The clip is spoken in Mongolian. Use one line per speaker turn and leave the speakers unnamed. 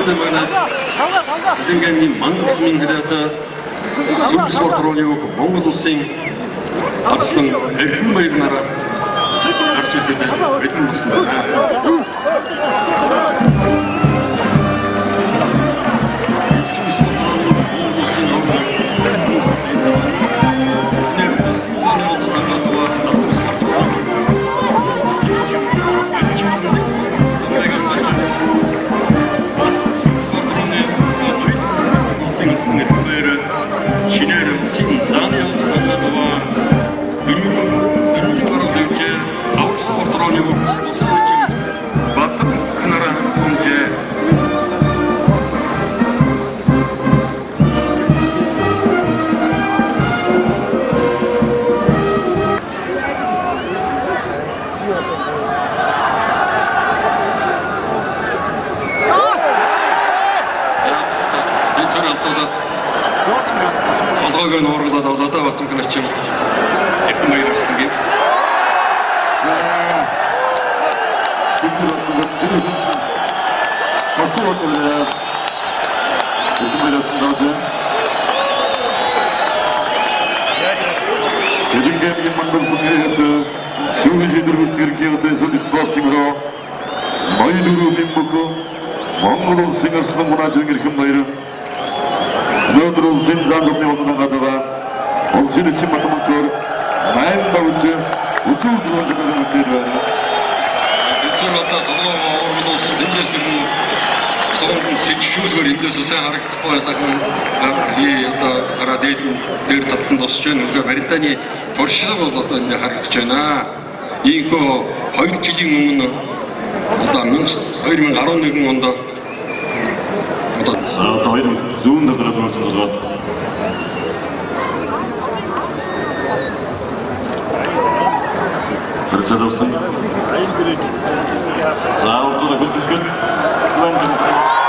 Эдгээр манган гэрээтэй зөв спортрол явах Монгол улсын авсан эрхэм баяр нараа гарч ирээд бидний болсон байна. Одоогийн нуургалаад одоо батсан гэнэ чим эрхэм баяр хүргэе. Монгол улсын өрсөлдөөн мунаачийн эрхэм баяр өнөөдөр улсын замын одон гадаа улсын эцэг батмонтор 8 багт өчүүл зүйлүүд байна. Эцэг одоо Монгол улсын дэвшилсэн сонгон сэжүүлгээр эндээс сайн харагдахгүй сайхан одоо гараад дээр татсан тосч байна. Үгүй Британий туршлага бол одоо энэ харагдаж байна. Ийхүү 2 жилийн өмнө одоо 2011 онд одоо зүүн нөлөөд болчихсон. Председатель. За, вот тут